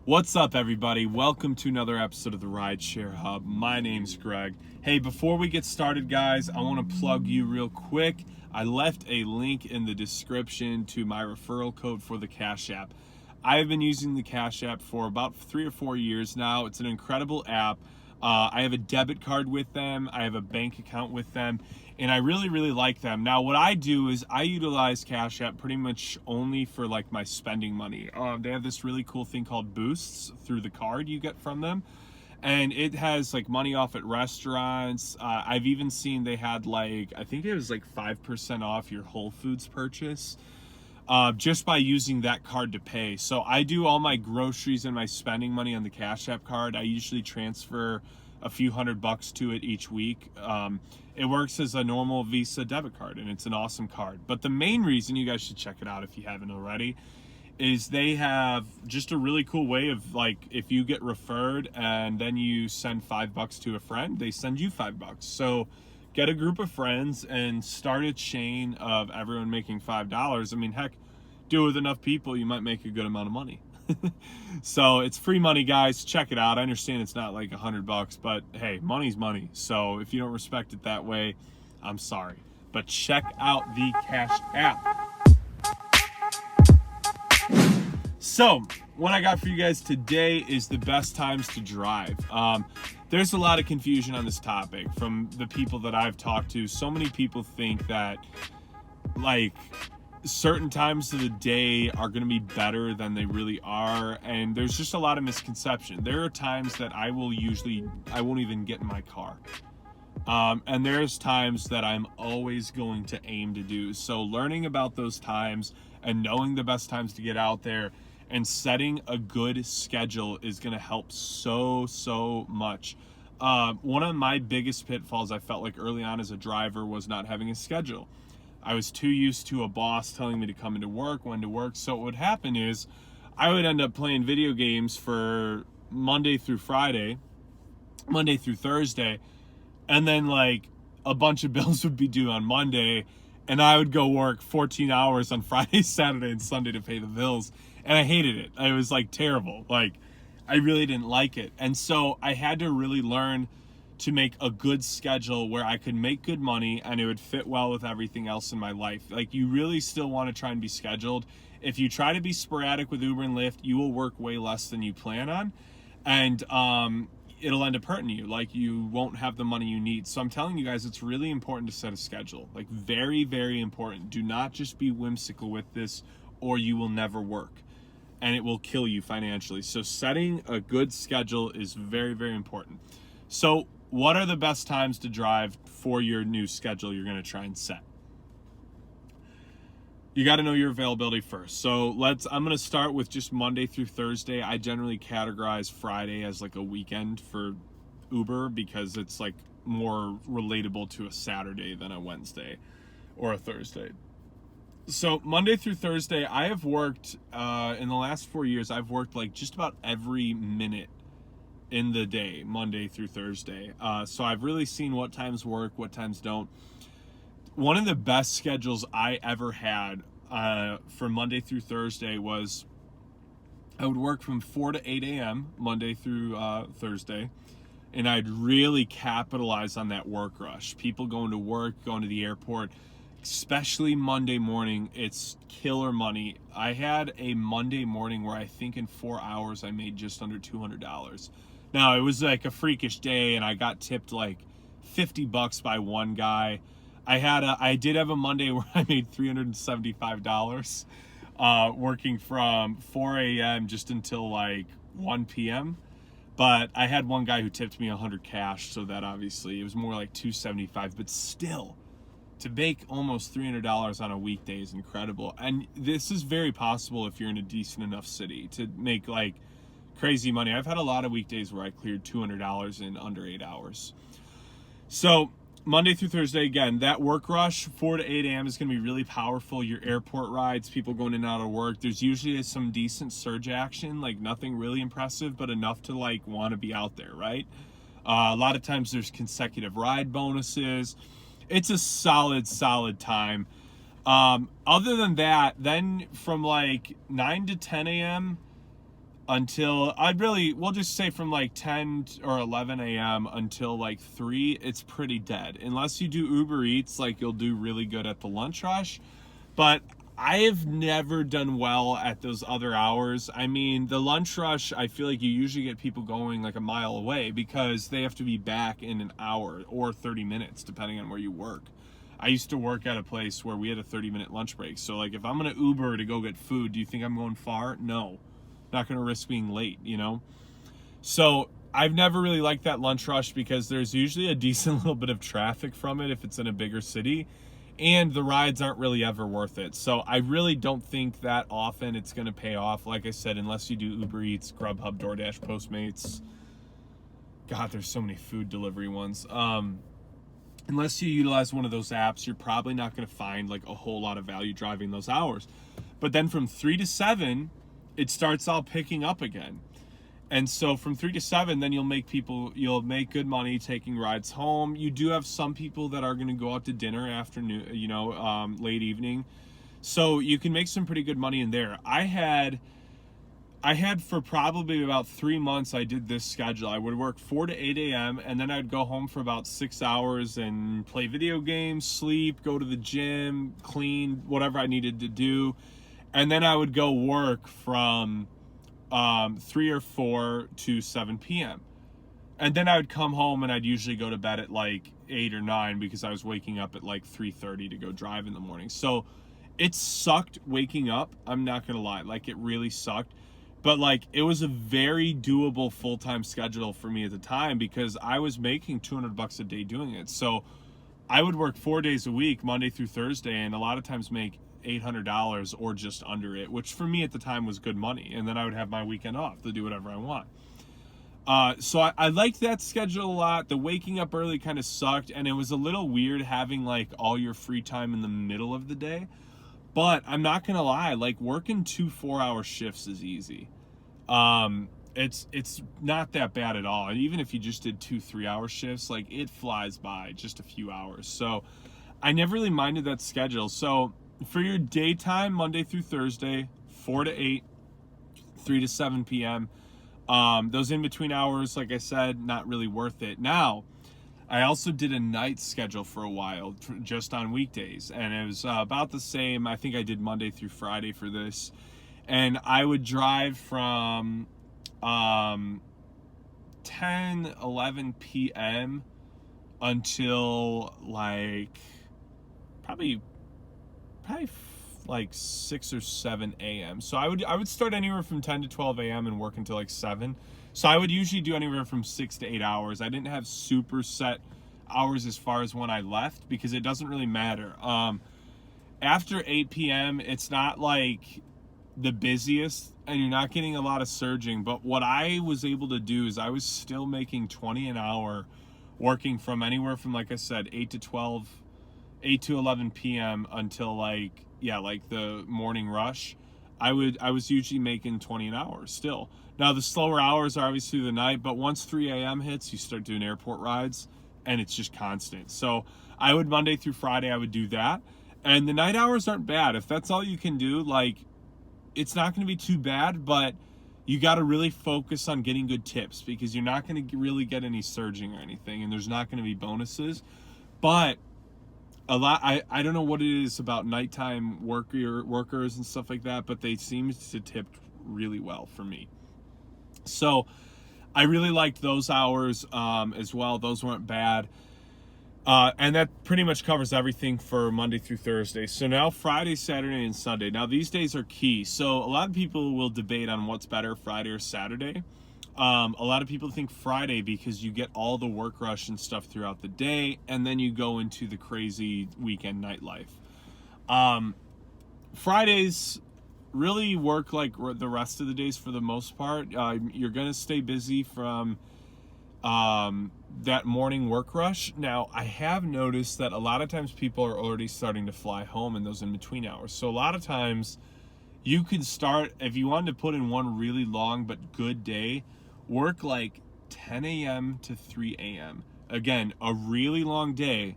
What's up, everybody? Welcome to another episode of the Rideshare Hub. My name's Greg. Hey, before we get started, guys, I want to plug you real quick. I left a link in the description to my referral code for the Cash App. I have been using the Cash App for about 3 or 4 years now. It's an incredible app. I have a debit card with them. I have a bank account with them. And I really like them. Now, what I do is I utilize Cash App pretty much only for like my spending money. They have this really cool thing called boosts through the card you get from them. And it has like money off at restaurants. I've even seen they had like, I think it was like 5% off your Whole Foods purchase just by using that card to pay. So I do all my groceries and my spending money on the Cash App card. I usually transfer a few $100 to it each week. It works as a normal Visa debit card, and it's an awesome card. But the main reason you guys should check it out if you haven't already is they have just a really cool way of, like, if you get referred and then you send $5 to a friend, they send you $5. So get a group of friends and start a chain of everyone making $5. I mean, heck, do it with enough people, you might make a good amount of money. So it's free money, guys. Check it out. I understand it's not like $100, but hey, money's money. So if you don't respect it that way, I'm sorry. But check out the Cash App. So what I got for you guys today is the best times to drive. There's a lot of confusion on this topic from the people that I've talked to. So many people think that like certain times of the day are going to be better than they really are, and there's just a lot of misconception. There are times that I won't even get in my car, and there's times that I'm always going to aim to do. So learning about those times and knowing the best times to get out there and setting a good schedule is going to help so much. One of my biggest pitfalls I felt like early on as a driver was not having a schedule. I was too used to a boss telling me to come into work, when to work. So what would happen is I would end up playing video games for Monday through Thursday, and then like a bunch of bills would be due on Monday, and I would go work 14 hours on Friday, Saturday, and Sunday to pay the bills. And I hated it. It was like terrible. Like, I really didn't like it. And so I had to really learn to make a good schedule where I could make good money and it would fit well with everything else in my life. Like, you really still want to try and be scheduled. If you try to be sporadic with Uber and Lyft, you will work way less than you plan on, and it'll end up hurting you. Like, you won't have the money you need. So I'm telling you guys, it's really important to set a schedule. Like, very important. Do not just be whimsical with this, or you will never work, and it will kill you financially. So setting a good schedule is very important. So what are the best times to drive for your new schedule you're going to try and set? You got to know your availability first. So I'm going to start with just Monday through Thursday. I generally categorize Friday as like a weekend for Uber because it's like more relatable to a Saturday than a Wednesday or a Thursday. So Monday through Thursday, I have worked, in the last 4 years, I've worked like just about every minute in the day, Monday through Thursday. So I've really seen what times work, what times don't. One of the best schedules I ever had for Monday through Thursday was I would work from 4 to 8 a.m. Monday through Thursday, and I'd really capitalize on that work rush. People going to work, going to the airport, especially Monday morning, it's killer money. I had a Monday morning where I think in 4 hours I made just under $200. Now, it was like a freakish day, and I got tipped like $50 by one guy. I did have a Monday where I made $375 working from 4 a.m. just until like 1 p.m. But I had one guy who tipped me $100 cash, so that obviously it was more like $275, but still, to make almost $300 on a weekday is incredible. And this is very possible if you're in a decent enough city to make like crazy money. I've had a lot of weekdays where I cleared $200 in under 8 hours. So Monday through Thursday, again, that work rush, 4 to 8 a.m. is going to be really powerful. Your airport rides, people going in and out of work, there's usually some decent surge action, like nothing really impressive, but enough to like want to be out there, right? A lot of times there's consecutive ride bonuses. It's a solid time. Other than that, then from like 9 to 10 a.m., until we'll just say from like 10 or 11 a.m. until like 3, it's pretty dead. Unless you do Uber Eats, like you'll do really good at the lunch rush. But I have never done well at those other hours. I mean, the lunch rush, I feel like you usually get people going like a mile away because they have to be back in an hour or 30 minutes, depending on where you work. I used to work at a place where we had a 30-minute lunch break. So like if I'm going to Uber to go get food, do you think I'm going far? No. Not going to risk being late, you know? So I've never really liked that lunch rush because there's usually a decent little bit of traffic from it if it's in a bigger city, and the rides aren't really ever worth it. So I really don't think that often it's going to pay off, like I said, unless you do Uber Eats, Grubhub, DoorDash, Postmates. God, there's so many food delivery ones. Unless you utilize one of those apps, you're probably not going to find like a whole lot of value driving those hours. But then from 3 to 7, it starts all picking up again. And so from 3 to 7, then you'll make good money taking rides home. You do have some people that are going to go out to dinner afternoon, late evening. So you can make some pretty good money in there. I had for probably about 3 months, I did this schedule. I would work 4 to 8 a.m. and then I'd go home for about 6 hours and play video games, sleep, go to the gym, clean, whatever I needed to do. And then I would go work from 3 or 4 to 7 p.m. And then I would come home and I'd usually go to bed at like 8 or 9 because I was waking up at like 3:30 to go drive in the morning. So it sucked waking up. I'm not going to lie. Like it really sucked. But like it was a very doable full-time schedule for me at the time because I was making $200 a day doing it. So I would work 4 days a week, Monday through Thursday, and a lot of times make $800 or just under it, which for me at the time was good money. And then I would have my weekend off to do whatever I want. So I liked that schedule a lot. The waking up early kind of sucked, and it was a little weird having like all your free time in the middle of the day. But I'm not gonna lie, like working 2 4-hour shifts is easy. It's not that bad at all. And even if you just did 2 3-hour shifts, like it flies by just a few hours. So I never really minded that schedule. So for your daytime, Monday through Thursday, 4 to 8, 3 to 7 p.m. Those in-between hours, like I said, not really worth it. Now, I also did a night schedule for a while, just on weekdays. And it was about the same. I think I did Monday through Friday for this. And I would drive from 10, 11 p.m. until like probably like 6 or 7 a.m. So I would start anywhere from 10 to 12 a.m. and work until like 7. So I would usually do anywhere from 6 to 8 hours. I didn't have super set hours as far as when I left because it doesn't really matter. After 8 p.m., it's not like the busiest and you're not getting a lot of surging. But what I was able to do is I was still making $20 an hour working from anywhere from, like I said, 8 to 11 p.m. until like the morning rush. I was usually making $20 an hour still. Now the slower hours are obviously the night, but once 3 a.m. hits, you start doing airport rides and it's just constant. So I would Monday through Friday, I would do that. And the night hours aren't bad. If that's all you can do, like it's not going to be too bad, but you got to really focus on getting good tips because you're not going to really get any surging or anything, and there's not going to be bonuses. But I don't know what it is about nighttime workers and stuff like that, but they seem to tip really well for me. So I really liked those hours as well. Those weren't bad. And that pretty much covers everything for Monday through Thursday. So now Friday, Saturday, and Sunday. Now these days are key. So a lot of people will debate on what's better, Friday or Saturday. A lot of people think Friday because you get all the work rush and stuff throughout the day, and then you go into the crazy weekend nightlife. Fridays really work like the rest of the days for the most part. You're going to stay busy from that morning work rush. Now, I have noticed that a lot of times people are already starting to fly home in those in-between hours. So a lot of times you could start, if you wanted to put in one really long but good day, work like 10 a.m. to 3 a.m. Again, a really long day,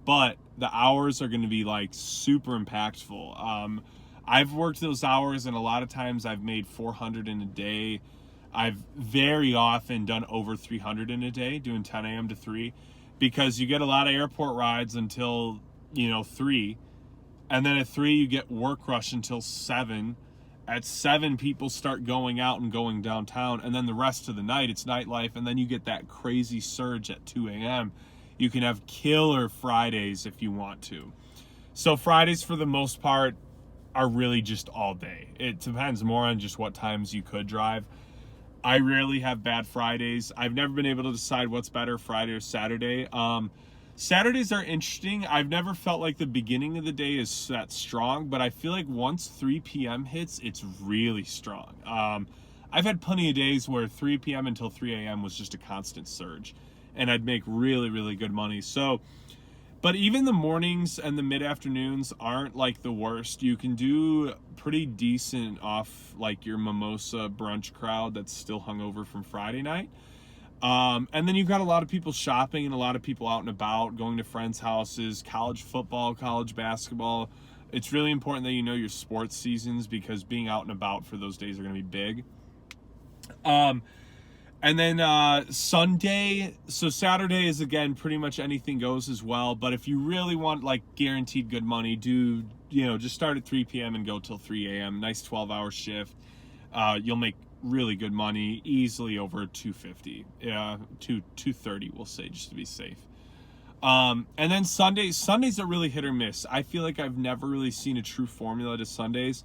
but the hours are going to be like super impactful. I've worked those hours, and a lot of times I've made 400 in a day. I've very often done over 300 in a day, doing 10 a.m. to 3, because you get a lot of airport rides until, 3. And then at 3, you get work rush until 7. At 7, people start going out and going downtown. And then the rest of the night, it's nightlife. And then you get that crazy surge at 2 a.m. You can have killer Fridays if you want to. So Fridays, for the most part, are really just all day. It depends more on just what times you could drive. I rarely have bad Fridays. I've never been able to decide what's better, Friday or Saturday. Saturdays are interesting. I've never felt like the beginning of the day is that strong, but I feel like once 3 p.m. hits, it's really strong. I've had plenty of days where 3 p.m. until 3 a.m. was just a constant surge, and I'd make really, really good money. So, but even the mornings and the mid-afternoons aren't like the worst. You can do pretty decent off like your mimosa brunch crowd that's still hungover from Friday night. And then you've got a lot of people shopping and a lot of people out and about, going to friends' houses, college football, college basketball. It's really important that you know your sports seasons, because being out and about for those days are going to be big. And then Sunday, so Saturday is, again, pretty much anything goes as well. But if you really want like guaranteed good money, just start at 3 p.m. and go till 3 a.m. Nice 12-hour shift. You'll make really good money, easily over 250, 230, we'll say, just to be safe. And then Sundays are really hit or miss. I feel like I've never really seen a true formula to Sundays.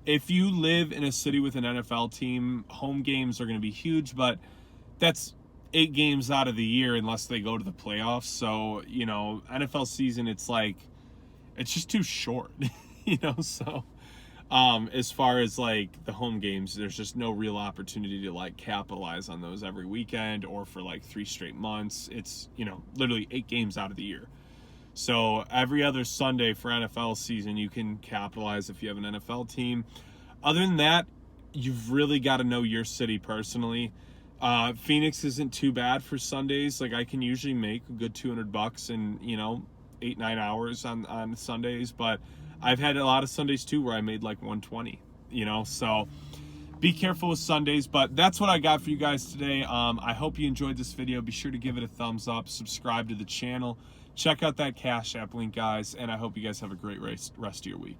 If you live in a city with an NFL team, home games are going to be huge, but that's 8 games out of the year unless they go to the playoffs. So, NFL season, it's just too short, so as far as like the home games, there's just no real opportunity to like capitalize on those every weekend or for like 3 straight months. It's, literally 8 games out of the year. So every other Sunday for NFL season, you can capitalize if you have an NFL team. Other than that, you've really got to know your city personally. Phoenix isn't too bad for Sundays. Like, I can usually make a good $200 in, 8-9 hours on Sundays, but I've had a lot of Sundays too where I made like 120, so be careful with Sundays. But that's what I got for you guys today. I hope you enjoyed this video. Be sure to give it a thumbs up, subscribe to the channel, check out that Cash App link, guys, and I hope you guys have a great rest of your week.